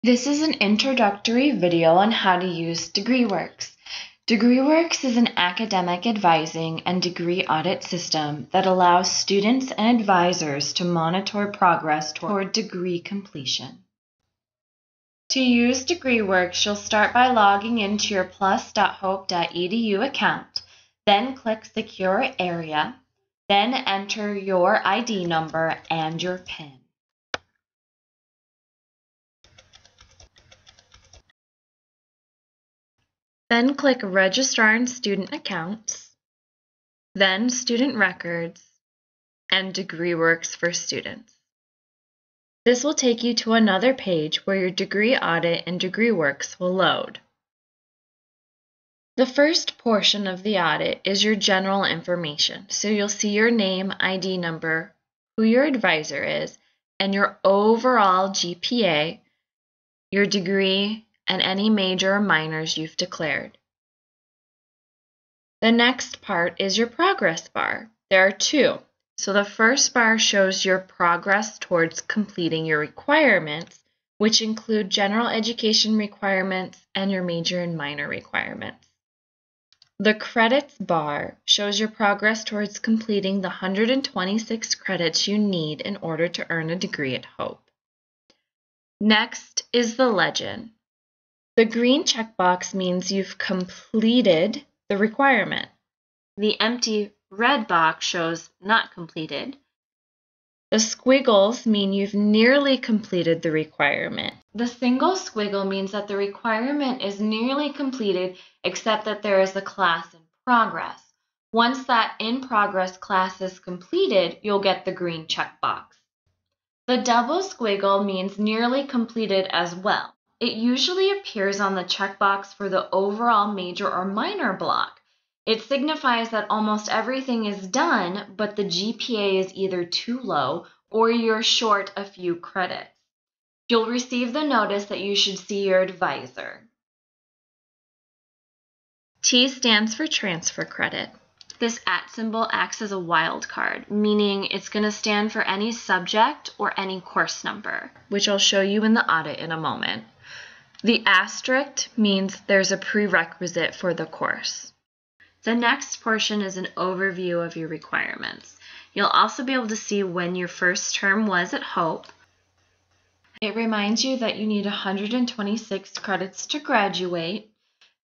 This is an introductory video on how to use DegreeWorks. DegreeWorks is an academic advising and degree audit system that allows students and advisors to monitor progress toward degree completion. To use DegreeWorks, you'll start by logging into your plus.hope.edu account, then click Secure Area, then enter your ID number and your PIN. Then click Registrar in Student Accounts, then Student Records, and DegreeWorks for Students. This will take you to another page where your degree audit and DegreeWorks will load. The first portion of the audit is your general information, so you'll see your name, ID number, who your advisor is, and your overall GPA, your degree, and any major or minors you've declared. The next part is your progress bar. There are two. So the first bar shows your progress towards completing your requirements, which include general education requirements and your major and minor requirements. The credits bar shows your progress towards completing the 126 credits you need in order to earn a degree at Hope. Next is the legend. The green checkbox means you've completed the requirement. The empty red box shows not completed. The squiggles mean you've nearly completed the requirement. The single squiggle means that the requirement is nearly completed except that there is a class in progress. Once that in progress class is completed, you'll get the green checkbox. The double squiggle means nearly completed as well. It usually appears on the checkbox for the overall major or minor block. It signifies that almost everything is done, but the GPA is either too low or you're short a few credits. You'll receive the notice that you should see your advisor. T stands for transfer credit. This @ symbol acts as a wild card, meaning it's going to stand for any subject or any course number, which I'll show you in the audit in a moment. The asterisk means there's a prerequisite for the course. The next portion is an overview of your requirements. You'll also be able to see when your first term was at Hope. It reminds you that you need 126 credits to graduate.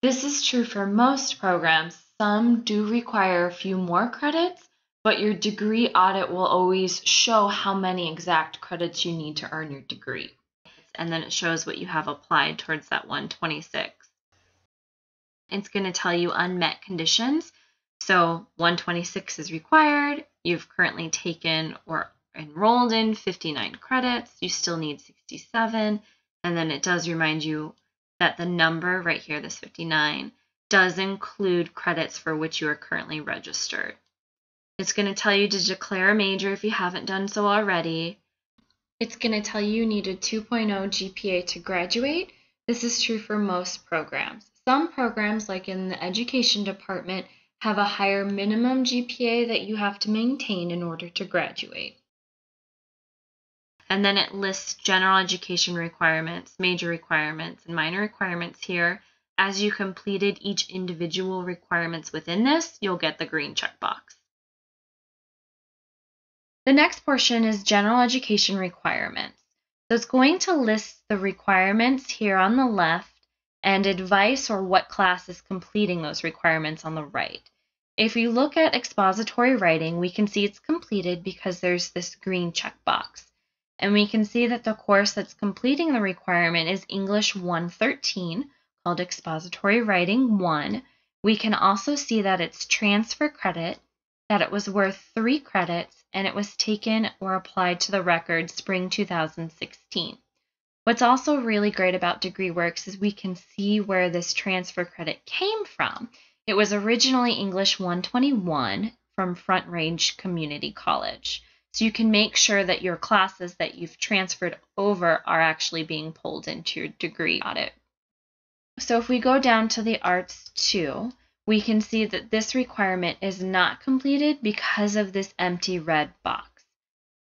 This is true for most programs. Some do require a few more credits, but your degree audit will always show how many exact credits you need to earn your degree. And then it shows what you have applied towards that 126. It's going to tell you unmet conditions. So 126 is required. You've currently taken or enrolled in 59 credits. You still need 67. And then it does remind you that the number right here, this 59, does include credits for which you are currently registered. It's going to tell you to declare a major if you haven't done so already. It's going to tell you need a 2.0 GPA to graduate. This is true for most programs. Some programs, like in the education department, have a higher minimum GPA that you have to maintain in order to graduate. And then it lists general education requirements, major requirements, and minor requirements here. As you completed each individual requirements within this, you'll get the green checkbox. The next portion is general education requirements. So it's going to list the requirements here on the left and advice or what class is completing those requirements on the right. If you look at expository writing, we can see it's completed because there's this green checkbox. And we can see that the course that's completing the requirement is English 113, called Expository Writing 1. We can also see that it's transfer credit, that it was worth 3 credits, and it was taken or applied to the record spring 2016. What's also really great about DegreeWorks is we can see where this transfer credit came from. It was originally English 121 from Front Range Community College. So you can make sure that your classes that you've transferred over are actually being pulled into your degree audit. So if we go down to the Arts 2, we can see that this requirement is not completed because of this empty red box.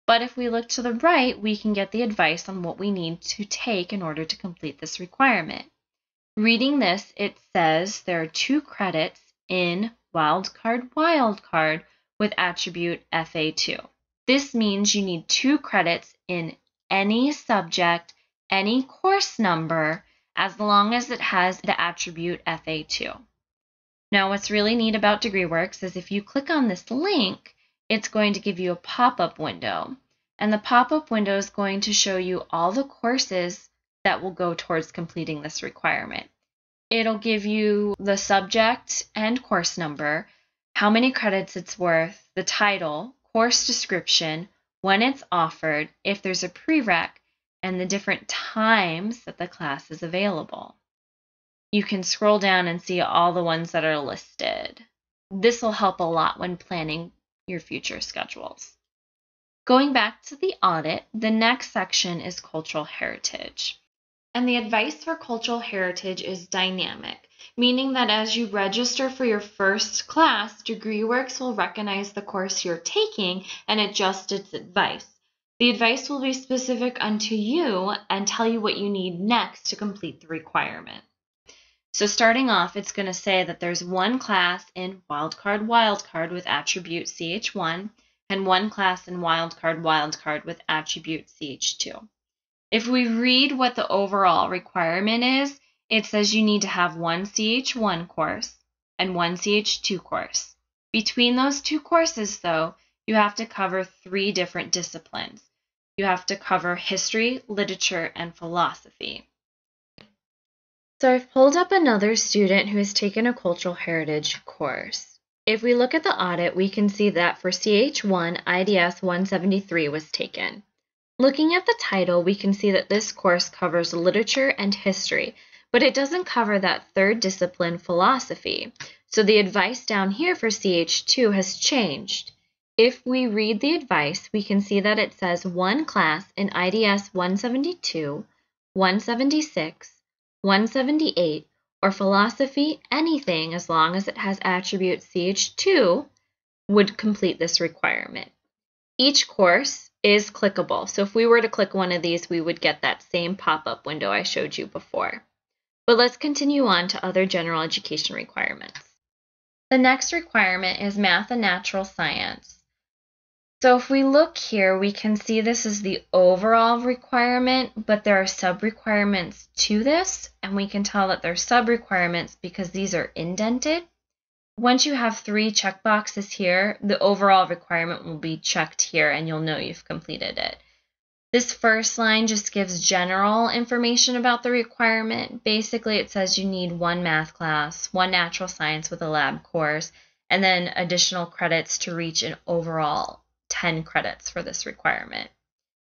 But if we look to the right, we can get the advice on what we need to take in order to complete this requirement. Reading this, it says there are 2 credits in wildcard with attribute FA2. This means you need 2 credits in any subject, any course number, as long as it has the attribute FA2. Now, what's really neat about DegreeWorks is if you click on this link, it's going to give you a pop-up window. And the pop-up window is going to show you all the courses that will go towards completing this requirement. It'll give you the subject and course number, how many credits it's worth, the title, course description, when it's offered, if there's a prereq, and the different times that the class is available. You can scroll down and see all the ones that are listed. This will help a lot when planning your future schedules. Going back to the audit, the next section is cultural heritage. And the advice for cultural heritage is dynamic, meaning that as you register for your first class, DegreeWorks will recognize the course you're taking and adjust its advice. The advice will be specific unto you and tell you what you need next to complete the requirement. So starting off, it's going to say that there's 1 class in wildcard with attribute CH1 and 1 class in wildcard with attribute CH2. If we read what the overall requirement is, it says you need to have 1 CH1 course and 1 CH2 course. Between those 2 courses, though, you have to cover 3 different disciplines. You have to cover history, literature, and philosophy. So I've pulled up another student who has taken a cultural heritage course. If we look at the audit, we can see that for CH1, IDS 173 was taken. Looking at the title, we can see that this course covers literature and history, but it doesn't cover that 3rd discipline, philosophy. So the advice down here for CH2 has changed. If we read the advice, we can see that it says 1 class in IDS 172, 176, 178, or philosophy, anything as long as it has attribute CH2 would complete this requirement. Each course is clickable, so if we were to click one of these, we would get that same pop-up window I showed you before. But let's continue on to other general education requirements. The next requirement is math and natural science. So if we look here, we can see this is the overall requirement, but there are sub-requirements to this, and we can tell that they're sub-requirements because these are indented. Once you have 3 checkboxes here, the overall requirement will be checked here, and you'll know you've completed it. This first line just gives general information about the requirement. Basically, it says you need 1 math class, 1 natural science with a lab course, and then additional credits to reach an overall 10 credits for this requirement.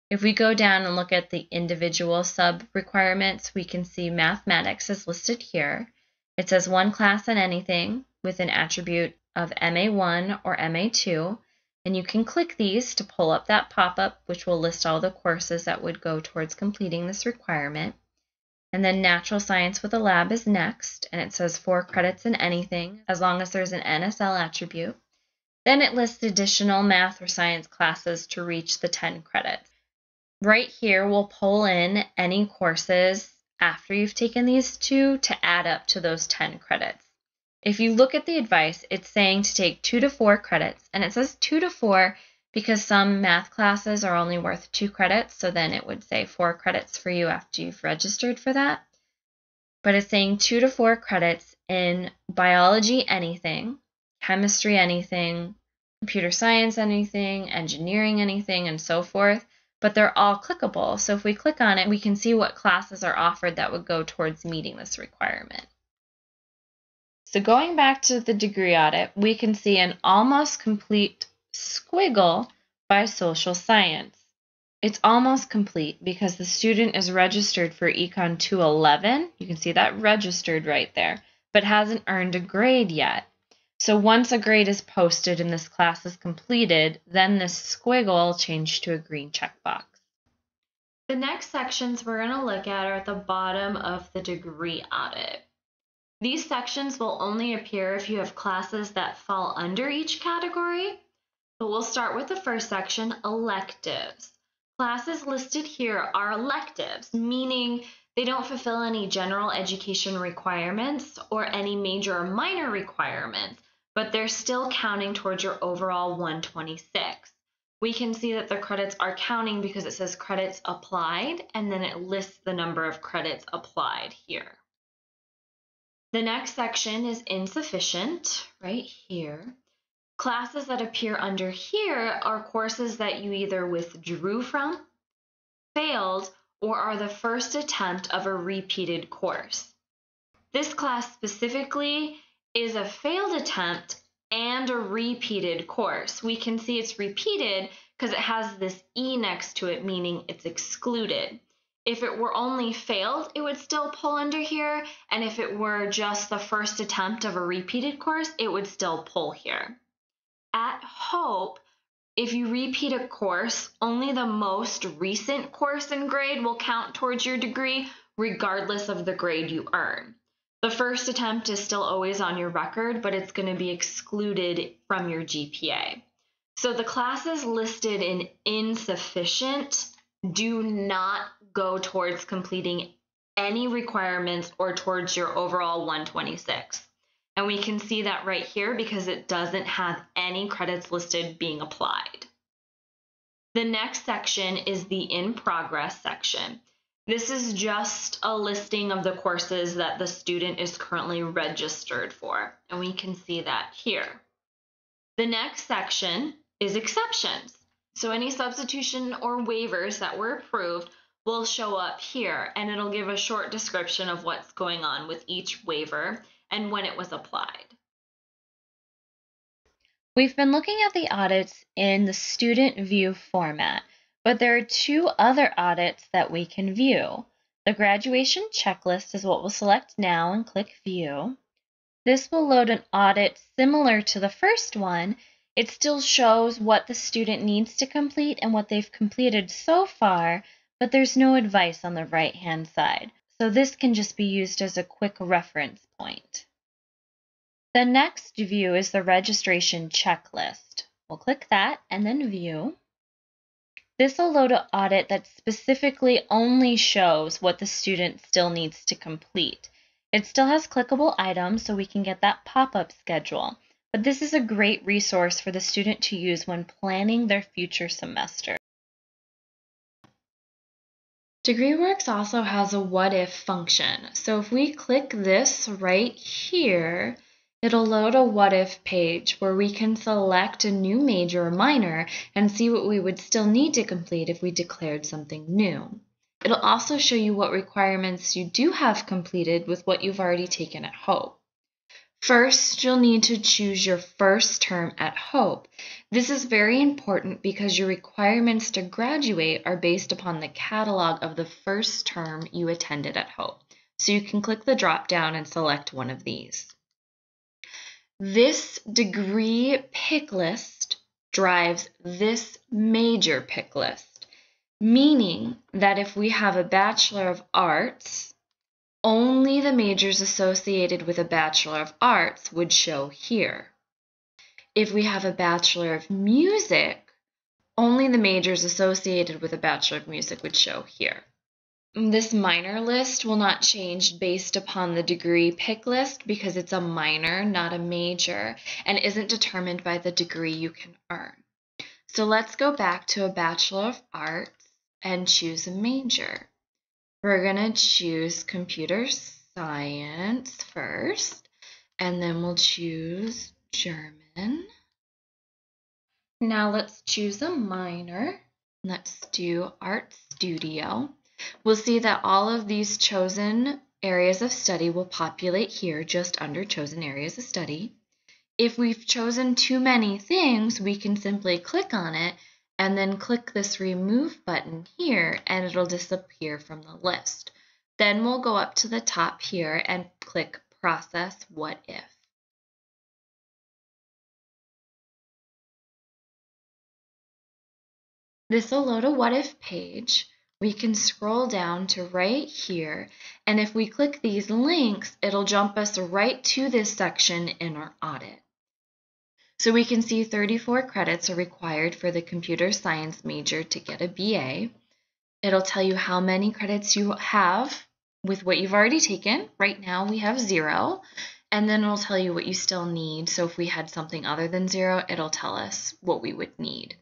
If we go down and look at the individual sub-requirements, we can see mathematics is listed here. It says 1 class in anything with an attribute of MA1 or MA2, and you can click these to pull up that pop-up, which will list all the courses that would go towards completing this requirement. And then natural science with a lab is next, and it says 4 credits in anything, as long as there's an NSL attribute. Then it lists additional math or science classes to reach the 10 credits. Right here, we'll pull in any courses after you've taken these 2 to add up to those 10 credits. If you look at the advice, it's saying to take 2 to 4 credits, and it says 2 to 4 because some math classes are only worth 2 credits, so then it would say 4 credits for you after you've registered for that. But it's saying 2 to 4 credits in biology anything, chemistry anything, computer science anything, engineering anything, and so forth. But they're all clickable, so if we click on it, we can see what classes are offered that would go towards meeting this requirement. So going back to the degree audit, we can see an almost complete squiggle by social science. It's almost complete because the student is registered for Econ 211. You can see that registered right there, but hasn't earned a grade yet. So once a grade is posted and this class is completed, then this squiggle will change to a green checkbox. The next sections we're going to look at are at the bottom of the degree audit. These sections will only appear if you have classes that fall under each category. But we'll start with the first section, electives. Classes listed here are electives, meaning they don't fulfill any general education requirements or any major or minor requirements, but they're still counting towards your overall 126. We can see that the credits are counting because it says credits applied, and then it lists the number of credits applied here. The next section is insufficient, right here. Classes that appear under here are courses that you either withdrew from, failed, or are the first attempt of a repeated course. This class specifically is a failed attempt and a repeated course. We can see it's repeated because it has this E next to it, meaning it's excluded. If it were only failed, it would still pull under here, and if it were just the first attempt of a repeated course, it would still pull here. At Hope, if you repeat a course, only the most recent course and grade will count towards your degree, regardless of the grade you earn. The first attempt is still always on your record, but it's going to be excluded from your GPA. So the classes listed in insufficient do not go towards completing any requirements or towards your overall 126. And we can see that right here because it doesn't have any credits listed being applied. The next section is the in progress section. This is just a listing of the courses that the student is currently registered for, and we can see that here. The next section is exceptions. So any substitution or waivers that were approved will show up here, and it'll give a short description of what's going on with each waiver and when it was applied. We've been looking at the audits in the student view format, but there are two other audits that we can view. The graduation checklist is what we'll select now and click View. This will load an audit similar to the first one. It still shows what the student needs to complete and what they've completed so far, but there's no advice on the right-hand side. So this can just be used as a quick reference point. The next view is the registration checklist. We'll click that and then View. This will load an audit that specifically only shows what the student still needs to complete. It still has clickable items so we can get that pop-up schedule, but this is a great resource for the student to use when planning their future semester. DegreeWorks also has a what if function. So if we click this right here, it'll load a what if page where we can select a new major or minor and see what we would still need to complete if we declared something new. It'll also show you what requirements you do have completed with what you've already taken at Hope. First, you'll need to choose your first term at Hope. This is very important because your requirements to graduate are based upon the catalog of the first term you attended at Hope. So you can click the drop down and select one of these. This degree pick list drives this major pick list, meaning that if we have a Bachelor of Arts, only the majors associated with a Bachelor of Arts would show here. If we have a Bachelor of Music, only the majors associated with a Bachelor of Music would show here. This minor list will not change based upon the degree pick list because it's a minor, not a major, and isn't determined by the degree you can earn. So let's go back to a Bachelor of Arts and choose a major. We're going to choose computer science first, and then we'll choose German. Now let's choose a minor. Let's do Art Studio. We'll see that all of these chosen areas of study will populate here just under chosen areas of study. If we've chosen too many things, we can simply click on it and then click this remove button here and it'll disappear from the list. Then we'll go up to the top here and click process what if. This will load a what if page. We can scroll down to right here, and if we click these links, it'll jump us right to this section in our audit. So we can see 34 credits are required for the computer science major to get a BA. It'll tell you how many credits you have with what you've already taken. Right now we have 0. And then it'll tell you what you still need. So if we had something other than 0, it'll tell us what we would need.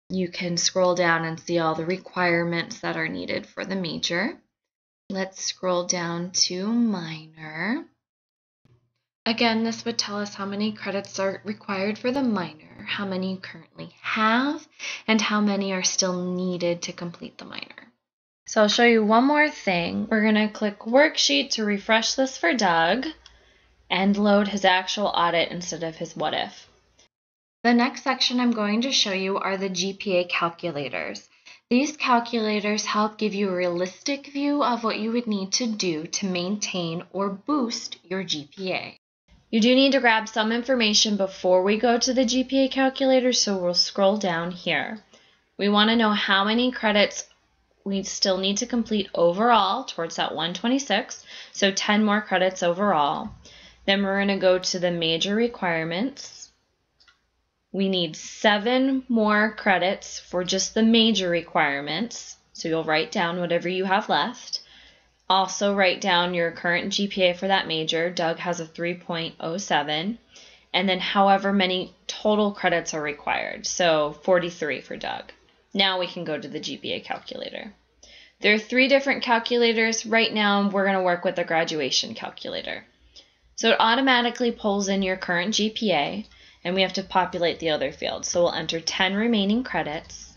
You can scroll down and see all the requirements that are needed for the major. Let's scroll down to minor. Again, this would tell us how many credits are required for the minor, how many you currently have, and how many are still needed to complete the minor. So I'll show you one more thing. We're going to click Worksheet to refresh this for Doug and load his actual audit instead of his what if. The next section I'm going to show you are the Gpa calculators. These calculators help give you a realistic view of what you would need to do to maintain or boost your GPA. You do need to grab some information before we go to the Gpa calculator, so we'll scroll down here. We want to know how many credits we still need to complete overall towards that 126, so 10 more credits overall. Then we're going to go to the major requirements. We need 7 more credits for just the major requirements, so you'll write down whatever you have left. Also write down your current GPA for that major. Doug has a 3.07, and then however many total credits are required, so 43 for Doug. Now we can go to the Gpa calculator. There are 3 different calculators. Right now we're going to work with the graduation calculator. So it automatically pulls in your current GPA, and we have to populate the other fields. So we'll enter 10 remaining credits,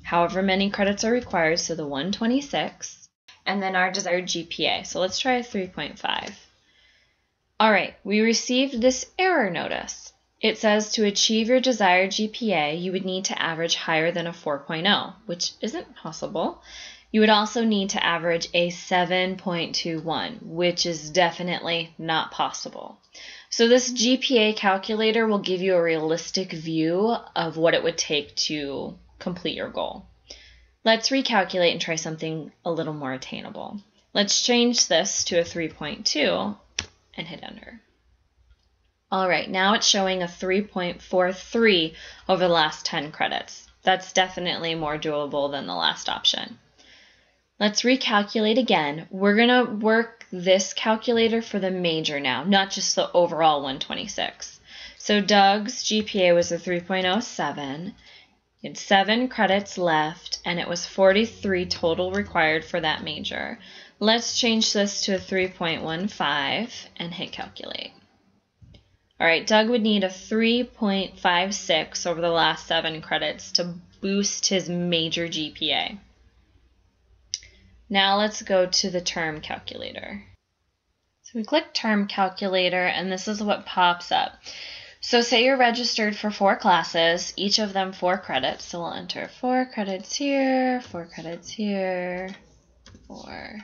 however many credits are required, so the 126, and then our desired GPA. So let's try a 3.5. All right, we received this error notice. It says to achieve your desired GPA, you would need to average higher than a 4.0, which isn't possible. You would also need to average a 7.21, which is definitely not possible. So this GPA calculator will give you a realistic view of what it would take to complete your goal. Let's recalculate and try something a little more attainable. Let's change this to a 3.2 and hit enter. All right, now it's showing a 3.43 over the last 10 credits. That's definitely more doable than the last option. Let's recalculate again. We're going to work this calculator for the major now, not just the overall 126. So Doug's GPA was a 3.07. He had 7 credits left, and it was 43 total required for that major. Let's change this to a 3.15 and hit calculate. All right, Doug would need a 3.56 over the last 7 credits to boost his major GPA. Now let's go to the term calculator. So we click term calculator, and this is what pops up. So say you're registered for 4 classes, each of them 4 credits. So we'll enter 4 credits here, 4 credits here, 4,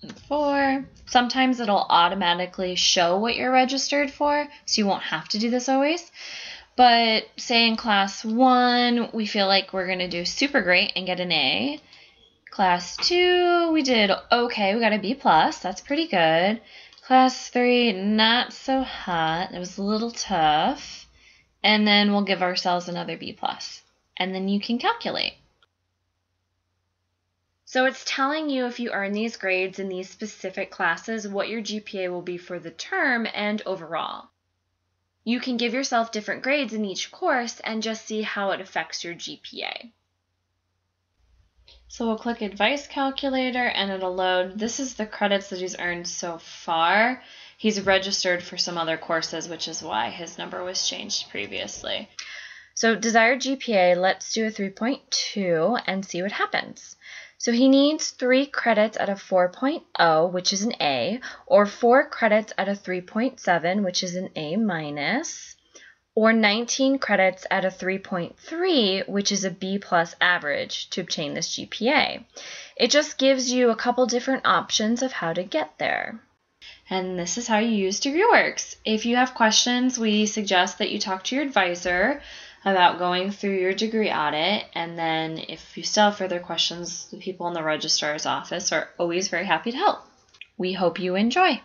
and 4. Sometimes it'll automatically show what you're registered for, so you won't have to do this always. But say in class 1, we feel like we're going to do super great and get an A. Class 2, we did okay, we got a B+, that's pretty good. Class 3, not so hot, it was a little tough. And then we'll give ourselves another B+. And then you can calculate. So it's telling you if you earn these grades in these specific classes, what your GPA will be for the term and overall. You can give yourself different grades in each course and just see how it affects your GPA. So we'll click Advice Calculator and it'll load. This is the credits that he's earned so far. He's registered for some other courses, which is why his number was changed previously. So desired GPA, let's do a 3.2 and see what happens. So he needs 3 credits at a 4.0, which is an A, or 4 credits at a 3.7, which is an A-, or 19 credits at a 3.3, which is a B+ average to obtain this GPA. It just gives you a couple different options of how to get there. And this is how you use DegreeWorks. If you have questions, we suggest that you talk to your advisor about going through your degree audit, and then if you still have further questions, the people in the registrar's office are always very happy to help. We hope you enjoy.